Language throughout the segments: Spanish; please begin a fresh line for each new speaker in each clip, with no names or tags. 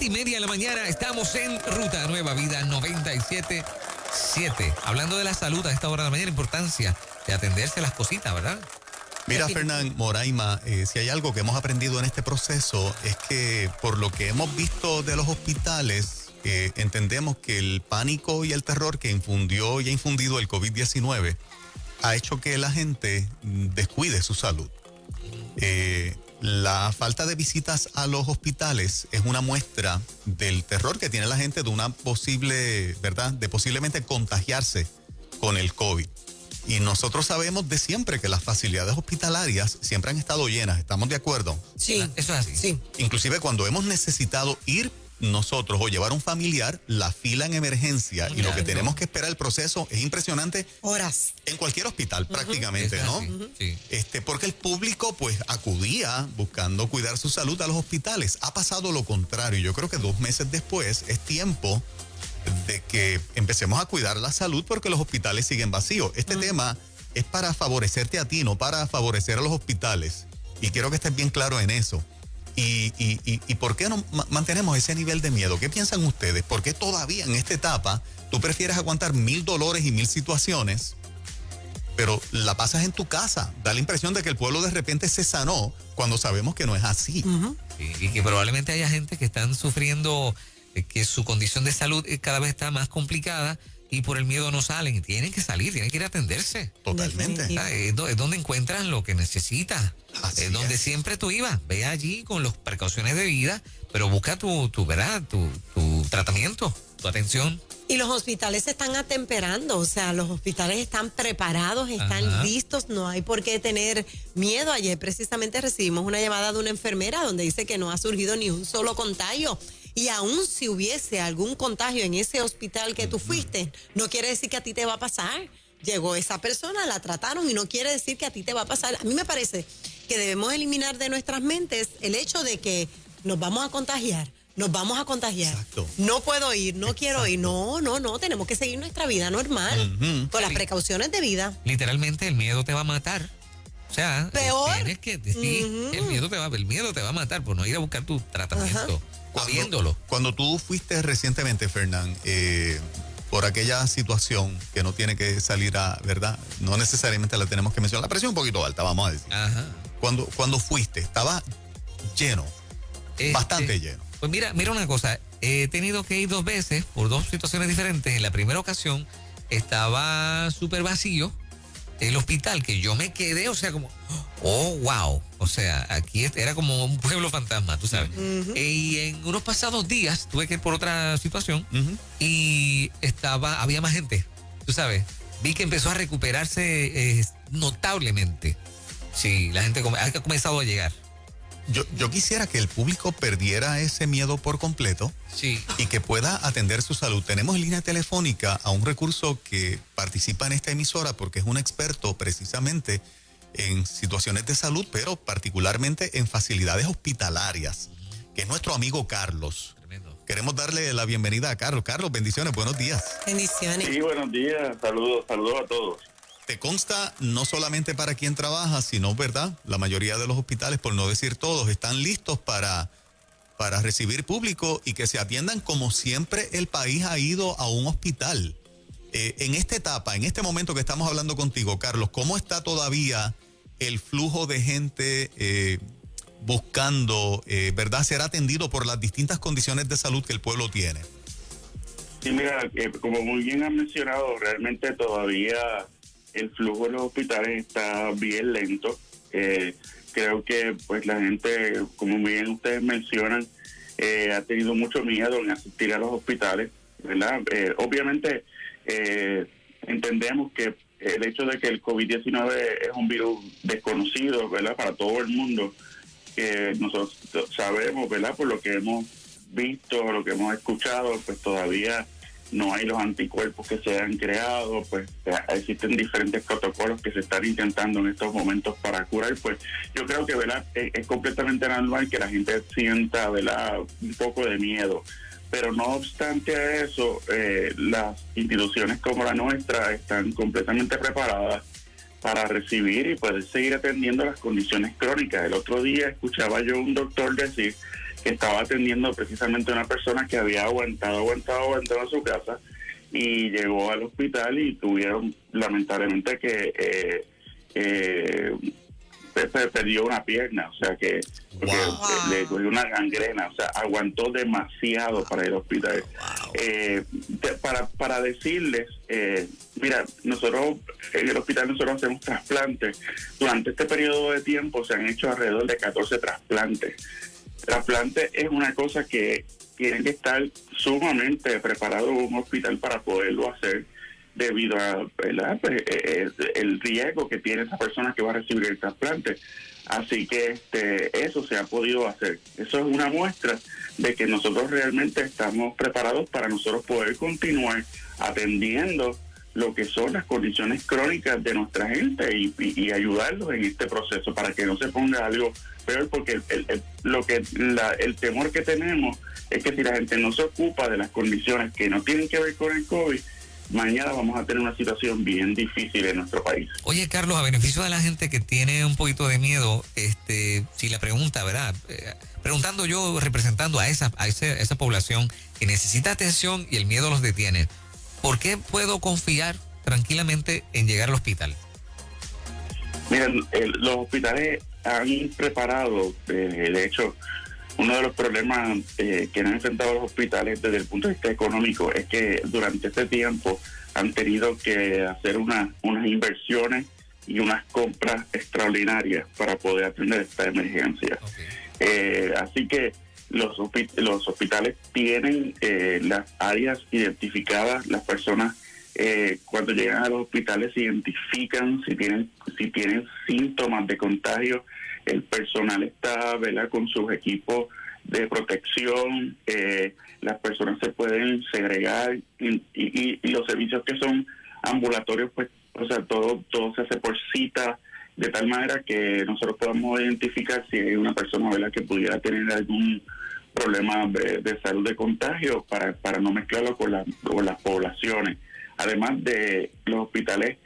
7:30 de la mañana. Estamos en Ruta Nueva Vida 97.7. Hablando de la salud a esta hora de la mañana, importancia de atenderse las cositas, ¿verdad?
Mira, Fernán, Moraima, si hay algo que hemos aprendido en este proceso es que por lo que hemos visto de los hospitales, entendemos que el pánico y el terror que infundió y ha infundido el COVID-19 ha hecho que la gente descuide su salud. La falta de visitas a los hospitales es una muestra del terror que tiene la gente de una posible, ¿verdad?, de posiblemente contagiarse con el COVID. Y nosotros sabemos de siempre que las facilidades hospitalarias siempre han estado llenas, ¿estamos de acuerdo?
Sí.
Eso es así.
Sí.
Inclusive cuando hemos necesitado ir nosotros o llevar a un familiar, la fila en emergencia y lo que tenemos que esperar el proceso es impresionante.
Horas.
En cualquier hospital prácticamente,
Eso
¿no?
es así, sí.
Porque el público pues acudía buscando cuidar su salud a los hospitales. Ha pasado lo contrario. Yo creo que 2 meses después es tiempo de que empecemos a cuidar la salud porque los hospitales siguen vacíos. Este tema es para favorecerte a ti, no para favorecer a los hospitales. Y quiero que estés bien claro en eso. ¿Y por qué no mantenemos ese nivel de miedo? ¿Qué piensan ustedes? ¿Por qué todavía en esta etapa tú prefieres aguantar 1,000 dolores y 1,000 situaciones, pero la pasas en tu casa? Da la impresión de que el pueblo de repente se sanó cuando sabemos que no es así.
Y que probablemente haya gente que están sufriendo, que su condición de salud cada vez está más complicada y por el miedo no salen. Y tienen que salir, tienen que ir a atenderse.
Totalmente.
Es donde encuentran lo que necesitas.
Así
Es donde
es.
siempre tú ibas. Ve allí con las precauciones de vida, pero busca tu tratamiento, tu atención.
Y los hospitales se están atemperando, o sea, los hospitales están preparados, están listos, no hay por qué tener miedo. Ayer precisamente recibimos una llamada de una enfermera donde dice que no ha surgido ni un solo contagio. Y aún si hubiese algún contagio en ese hospital que tú fuiste, no quiere decir que a ti te va a pasar. Llegó esa persona, la trataron y no quiere decir que a ti te va a pasar. A mí me parece que debemos eliminar de nuestras mentes el hecho de que nos vamos a contagiar. Nos vamos a contagiar.
Exacto.
No puedo ir, no quiero ir. No, tenemos que seguir nuestra vida normal, con las precauciones de vida.
Literalmente el miedo te va a matar. O sea,
Peor.
tienes que decir, el miedo te va a matar por no ir a buscar tu tratamiento, habiéndolo.
Cuando tú fuiste recientemente, Fernán, por aquella situación que no tiene que salir a, ¿verdad? No necesariamente la tenemos que mencionar. La presión un poquito alta, vamos a decir.
Ajá.
Cuando fuiste, estaba lleno, bastante lleno.
Pues mira una cosa, he tenido que ir 2 veces por 2 situaciones diferentes. En la primera ocasión estaba súper vacío el hospital, que yo me quedé, o sea, como, oh, wow. O sea, aquí era como un pueblo fantasma, tú sabes. Y en unos pasados días tuve que ir por otra situación y había más gente, tú sabes. Vi que empezó a recuperarse notablemente. Sí, la gente ha comenzado a llegar.
Yo quisiera que el público perdiera ese miedo por completo,
Sí.
y que pueda atender su salud. Tenemos en línea telefónica a un recurso que participa en esta emisora porque es un experto precisamente en situaciones de salud, pero particularmente en facilidades hospitalarias, que es nuestro amigo Carlos.
Tremendo.
Queremos darle la bienvenida a Carlos. Carlos, bendiciones, buenos días.
Bendiciones.
Sí, buenos días, saludos a todos.
Te consta no solamente para quien trabaja, sino, ¿verdad? La mayoría de los hospitales, por no decir todos, están listos para recibir público y que se atiendan como siempre el país ha ido a un hospital. En esta etapa, en este momento que estamos hablando contigo, Carlos, ¿cómo está todavía el flujo de gente buscando, ¿verdad?, ser atendido por las distintas condiciones de salud que el pueblo tiene?
Sí, mira, como muy bien han mencionado, realmente todavía el flujo de los hospitales está bien lento. Creo que pues la gente, como bien ustedes mencionan, ha tenido mucho miedo en asistir a los hospitales, ¿verdad? Obviamente entendemos que el hecho de que el COVID-19 es un virus desconocido, ¿verdad?, para todo el mundo, que nosotros sabemos, ¿verdad?, por lo que hemos visto, lo que hemos escuchado, pues todavía no hay los anticuerpos que se han creado, pues existen diferentes protocolos que se están intentando en estos momentos para curar. Pues yo creo que, ¿verdad?, es completamente normal que la gente sienta, ¿verdad?, un poco de miedo, pero no obstante a eso, las instituciones como la nuestra están completamente preparadas para recibir y poder seguir atendiendo las condiciones crónicas. El otro día escuchaba yo un doctor decir que estaba atendiendo precisamente a una persona que había aguantado en su casa y llegó al hospital y tuvieron lamentablemente que perdió una pierna, o sea que le cogió una gangrena, o sea, aguantó demasiado para ir al hospital. Para decirles, mira, nosotros en el hospital nosotros hacemos trasplantes. Durante este periodo de tiempo se han hecho alrededor de 14 trasplantes. Trasplante es una cosa que tiene que estar sumamente preparado un hospital para poderlo hacer, debido a, ¿verdad?, pues, el riesgo que tiene esa persona que va a recibir el trasplante. Así que eso se ha podido hacer. Eso es una muestra de que nosotros realmente estamos preparados para nosotros poder continuar atendiendo lo que son las condiciones crónicas de nuestra gente y ayudarlos en este proceso para que no se ponga algo peor, porque el temor que tenemos es que si la gente no se ocupa de las condiciones que no tienen que ver con el COVID, mañana vamos a tener una situación bien difícil en nuestro país.
Oye, Carlos, a beneficio de la gente que tiene un poquito de miedo, si la pregunta, ¿verdad? Preguntando yo, representando a esa población que necesita atención y el miedo los detiene, ¿por qué puedo confiar tranquilamente en llegar al hospital?
Miren, los hospitales han preparado, de hecho, uno de los problemas que han enfrentado los hospitales desde el punto de vista económico es que durante este tiempo han tenido que hacer unas inversiones y unas compras extraordinarias para poder atender esta emergencia. Okay. Así que los hospitales tienen las áreas identificadas, las personas cuando llegan a los hospitales se identifican si tienen síntomas de contagio. El personal está, ¿verdad?, con sus equipos de protección, las personas se pueden segregar y los servicios que son ambulatorios, pues, o sea, todo se hace por cita, de tal manera que nosotros podamos identificar si hay una persona, ¿verdad?, que pudiera tener algún problema de salud de contagio para no mezclarlo con las poblaciones. Además de los hospitales,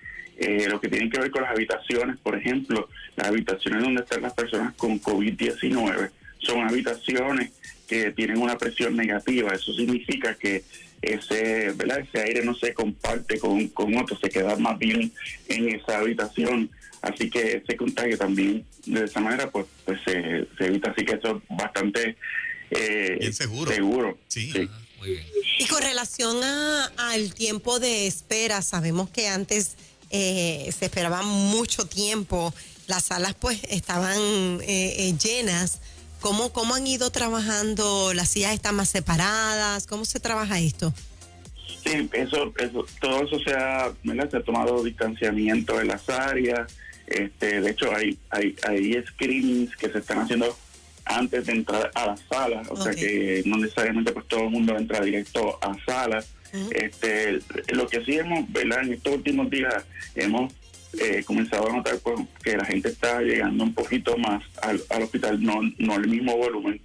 lo que tiene que ver con las habitaciones, por ejemplo, las habitaciones donde están las personas con COVID-19 son habitaciones que tienen una presión negativa. Eso significa que ese aire no se comparte con otro, se queda más bien en esa habitación. Así que ese contagio también, de esa manera, pues se evita. Así que eso es bastante
bien seguro.
Sí.
Muy bien.
Y con relación al tiempo de espera, sabemos que antes se esperaba mucho tiempo, las salas pues estaban llenas. ¿Cómo han ido trabajando? ¿Las sillas están más separadas? ¿Cómo se trabaja esto?
Sí, todo eso se ha tomado distanciamiento de las áreas. De hecho, hay screenings que se están haciendo antes de entrar a las salas, o sea que no necesariamente pues todo el mundo entra directo a salas. Lo que sí hemos, ¿verdad?, en estos últimos días hemos comenzado a notar pues que la gente está llegando un poquito más al hospital, no el mismo volumen,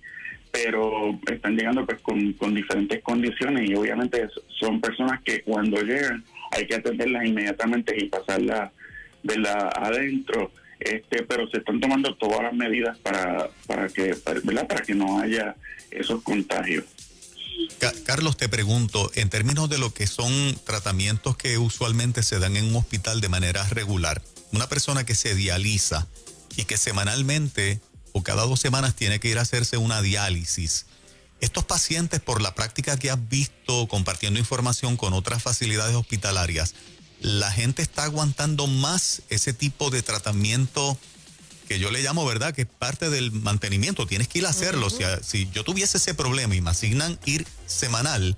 pero están llegando pues con diferentes condiciones y obviamente son personas que cuando llegan hay que atenderlas inmediatamente y pasarlas, ¿verdad?, adentro. Pero se están tomando todas las medidas para que no haya esos contagios.
Carlos, te pregunto, en términos de lo que son tratamientos que usualmente se dan en un hospital de manera regular, una persona que se dializa y que semanalmente o cada 2 semanas tiene que ir a hacerse una diálisis, estos pacientes, por la práctica que has visto compartiendo información con otras facilidades hospitalarias, la gente está aguantando más ese tipo de tratamiento que yo le llamo, ¿verdad?, que es parte del mantenimiento. Tienes que ir a hacerlo. Si yo tuviese ese problema y me asignan ir semanal,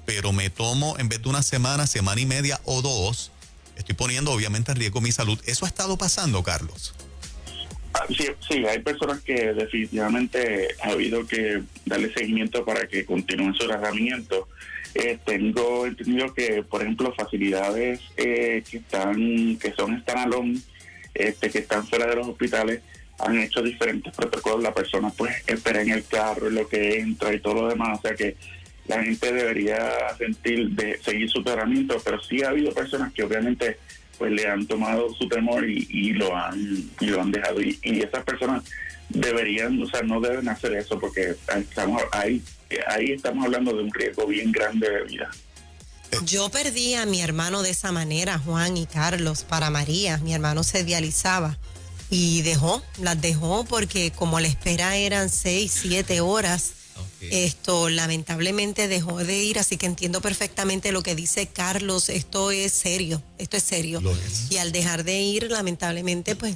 pero me tomo en vez de una semana y media o 2, estoy poniendo obviamente en riesgo mi salud. ¿Eso ha estado pasando, Carlos?
Sí, hay personas que definitivamente ha habido que darle seguimiento para que continúen su tratamiento. Tengo entendido que, por ejemplo, facilidades que son standalone, que están fuera de los hospitales, han hecho diferentes protocolos. La persona pues espera en el carro, en lo que entra y todo lo demás. O sea que la gente debería seguir su tratamiento, pero sí ha habido personas que obviamente pues le han tomado su temor y lo han dejado. Y esas personas deberían, o sea, no deben hacer eso porque ahí estamos hablando de un riesgo bien grande de vida.
Yo perdí a mi hermano de esa manera, Juan y Carlos, para María. Mi hermano se dializaba y las dejó porque como la espera eran 6, 7 horas, esto lamentablemente dejó de ir, así que entiendo perfectamente lo que dice Carlos, esto es serio.
Lo es.
Y al dejar de ir, lamentablemente, pues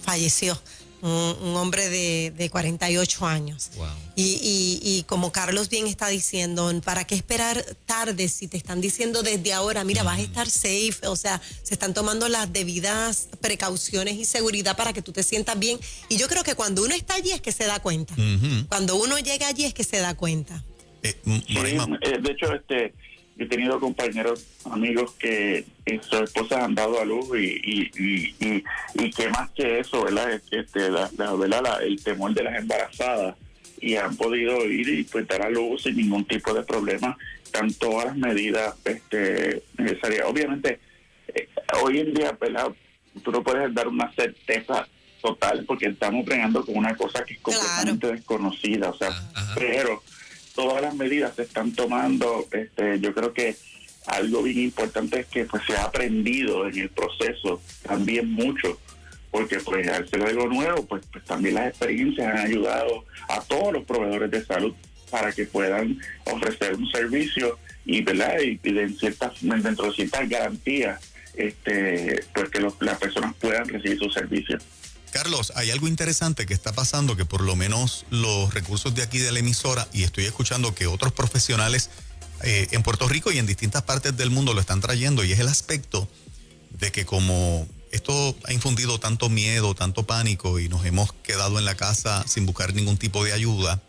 falleció. Un hombre de 48 años.
Wow.
Y como Carlos bien está diciendo, ¿para qué esperar tarde si te están diciendo desde ahora, mira, vas a estar safe? O sea, se están tomando las debidas precauciones y seguridad para que tú te sientas bien. Y yo creo que cuando uno está allí es que se da cuenta. Cuando uno llega allí es que se da cuenta.
Sí, de hecho, he tenido compañeros, amigos que sus esposas han dado a luz y que más que eso, ¿verdad? ¿Verdad? El temor de las embarazadas y han podido ir y pues dar a luz sin ningún tipo de problema. Están todas las medidas necesarias. Obviamente, hoy en día, ¿verdad? Tú no puedes dar una certeza total porque estamos bregando con una cosa que es completamente desconocida, o sea, pero todas las medidas se están tomando. Yo creo que algo bien importante es que pues se ha aprendido en el proceso también mucho, porque pues al ser algo nuevo, pues también las experiencias han ayudado a todos los proveedores de salud para que puedan ofrecer un servicio y, ¿verdad? Y dentro de ciertas garantías, pues que las personas puedan recibir sus servicios.
Carlos, hay algo interesante que está pasando que por lo menos los recursos de aquí de la emisora, y estoy escuchando que otros profesionales en Puerto Rico y en distintas partes del mundo lo están trayendo, y es el aspecto de que como esto ha infundido tanto miedo, tanto pánico y nos hemos quedado en la casa sin buscar ningún tipo de ayuda,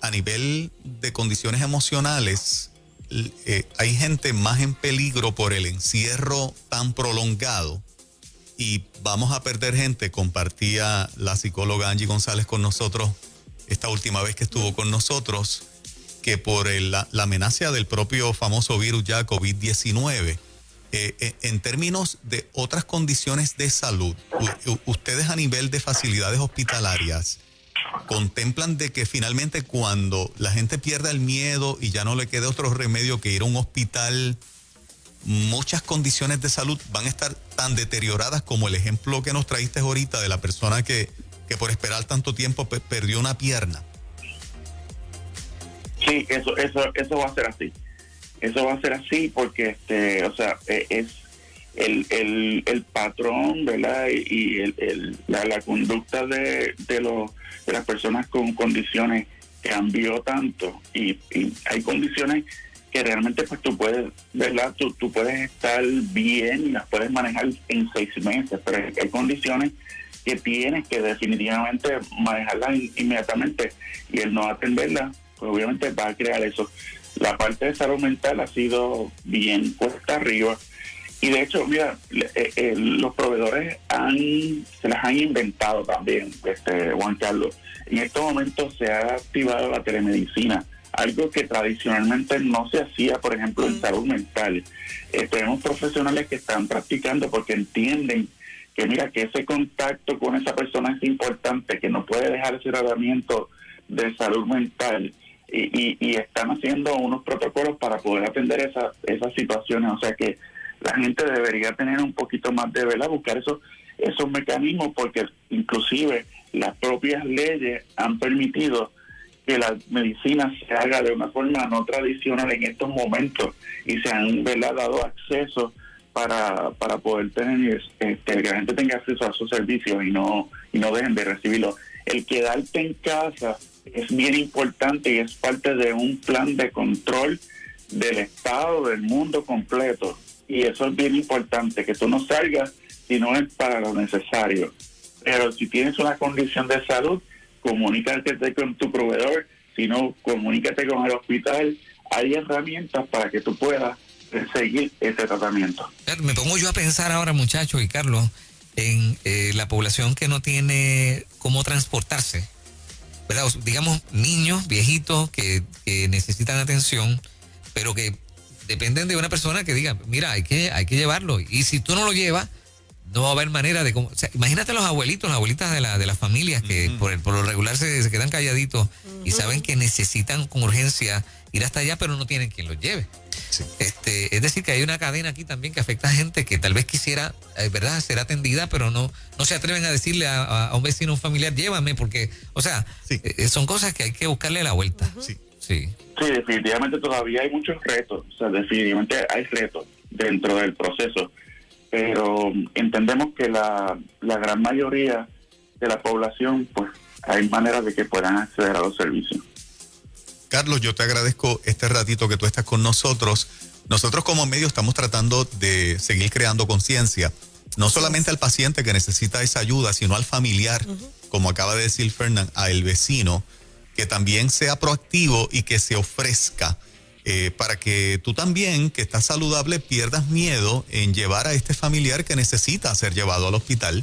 a nivel de condiciones emocionales, hay gente más en peligro por el encierro tan prolongado. Y vamos a perder gente. Compartía la psicóloga Angie González con nosotros esta última vez que estuvo con nosotros, que por la amenaza del propio famoso virus ya COVID-19, en términos de otras condiciones de salud, ustedes a nivel de facilidades hospitalarias, ¿contemplan de que finalmente cuando la gente pierda el miedo y ya no le quede otro remedio que ir a un hospital, muchas condiciones de salud van a estar tan deterioradas como el ejemplo que nos traíste ahorita de la persona que por esperar tanto tiempo perdió una pierna?
Sí, eso va a ser así. Eso va a ser así porque, o sea, es el patrón, ¿verdad? Y la conducta de las personas con condiciones cambió tanto y hay condiciones que realmente pues tú puedes, ¿verdad? Tú puedes estar bien y las puedes manejar en 6 meses, pero hay condiciones que tienes que definitivamente manejarlas inmediatamente y el no atenderlas, pues obviamente va a crear eso. La parte de salud mental ha sido bien cuesta arriba y de hecho, mira, los proveedores se las han inventado también, Juan Carlos. En estos momentos se ha activado la telemedicina, algo que tradicionalmente no se hacía, por ejemplo, en salud mental. Tenemos profesionales que están practicando porque entienden que, mira, que ese contacto con esa persona es importante, que no puede dejar ese tratamiento de salud mental y están haciendo unos protocolos para poder atender esas situaciones. O sea que la gente debería tener un poquito más de vela, buscar esos mecanismos, porque inclusive las propias leyes han permitido que la medicina se haga de una forma no tradicional en estos momentos y se han, ¿verdad?, dado acceso para poder tener que la gente tenga acceso a sus servicios y no dejen de recibirlo. El quedarte en casa es bien importante y es parte de un plan de control del Estado, del mundo completo, y eso es bien importante, que tú no salgas si no es para lo necesario. Pero si tienes una condición de salud, comunícate con tu proveedor, si no, comunícate con el hospital. Hay herramientas para que tú puedas seguir ese tratamiento.
Me pongo yo a pensar ahora, muchachos y Carlos, en la población que no tiene cómo transportarse, ¿verdad? Digamos, niños, viejitos que necesitan atención, pero que dependen de una persona que diga, mira, hay que llevarlo. Y si tú no lo llevas, no va a haber manera de... O sea, imagínate los abuelitos, las abuelitas de las familias que por lo regular se quedan calladitos y saben que necesitan con urgencia ir hasta allá, pero no tienen quien los lleve.
Sí.
Es decir, que hay una cadena aquí también que afecta a gente que tal vez quisiera, ¿verdad?, ser atendida, pero no se atreven a decirle a un vecino, a un familiar, llévame, porque, o sea,
Sí.
Son cosas que hay que buscarle la vuelta.
Sí.
Sí.
Sí, definitivamente todavía hay muchos retos, o sea, definitivamente hay retos dentro del proceso, pero entendemos que la gran mayoría de la población, pues hay maneras de que puedan acceder a los servicios.
Carlos, yo te agradezco este ratito que tú estás con nosotros. Nosotros como medio estamos tratando de seguir creando conciencia, no solamente al paciente que necesita esa ayuda, sino al familiar, como acaba de decir Fernán, al vecino, que también sea proactivo y que se ofrezca para que tú también, que estás saludable, pierdas miedo en llevar a este familiar que necesita ser llevado al hospital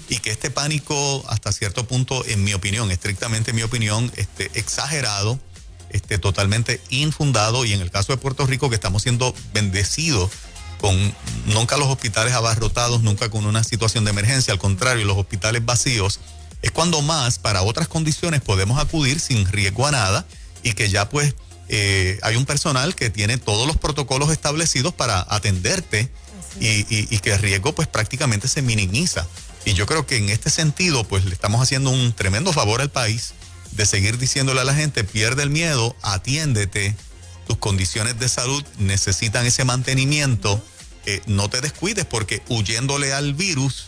y que este pánico, hasta cierto punto, en mi opinión, estrictamente mi opinión, exagerado, totalmente infundado, y en el caso de Puerto Rico, que estamos siendo bendecidos con nunca los hospitales abarrotados, nunca con una situación de emergencia, al contrario, los hospitales vacíos, es cuando más para otras condiciones podemos acudir sin riesgo a nada, y que ya pues hay un personal que tiene todos los protocolos establecidos para atenderte y que el riesgo pues prácticamente se minimiza. Y yo creo que en este sentido pues le estamos haciendo un tremendo favor al país de seguir diciéndole a la gente, pierde el miedo, atiéndete, tus condiciones de salud necesitan ese mantenimiento, no te descuides, porque huyéndole al virus,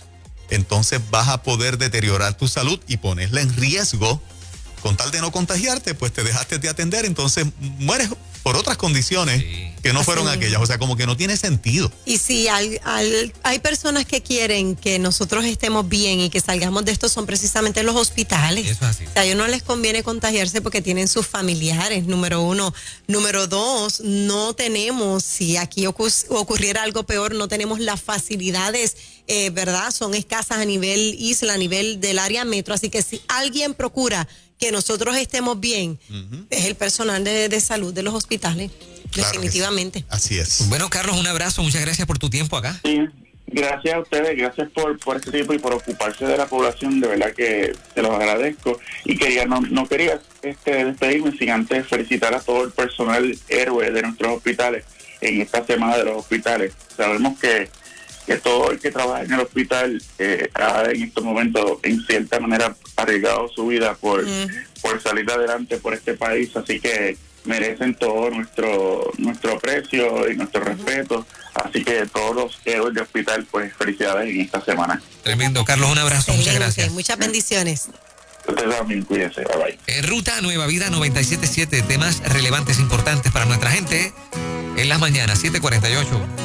entonces vas a poder deteriorar tu salud y ponerla en riesgo. Con tal de no contagiarte, pues te dejaste de atender, entonces mueres por otras condiciones que no fueron aquellas. O sea, como que no tiene sentido.
Y si hay personas que quieren que nosotros estemos bien y que salgamos de esto, son precisamente los hospitales.
Eso es así.
O sea, a ellos no les conviene contagiarse porque tienen sus familiares, número uno. Número dos, no tenemos, si aquí ocurriera algo peor, no tenemos las facilidades, ¿verdad? Son escasas a nivel isla, a nivel del área metro. Así que si alguien procura que nosotros estemos bien, es el personal de salud de los hospitales,
Claro,
definitivamente.
Así es.
Bueno, Carlos, un abrazo, muchas gracias por tu tiempo acá.
Sí, gracias a ustedes, gracias por este tiempo y por ocuparse de la población, de verdad que se los agradezco. Y no quería despedirme sin antes felicitar a todo el personal héroe de nuestros hospitales en esta semana de los hospitales. Sabemos que todo el que trabaja en el hospital ha en estos momentos en cierta manera arriesgado su vida por salir adelante por este país, así que merecen todo nuestro aprecio y nuestro respeto, así que todos los héroes de hospital, pues felicidades en esta semana.
Tremendo, Carlos, un abrazo, muchas
Excelente,
gracias.
muchas bendiciones.
Ustedes también, cuídense, bye bye.
Ruta Nueva Vida 97.7, temas relevantes, importantes para nuestra gente en las mañanas, 7:48.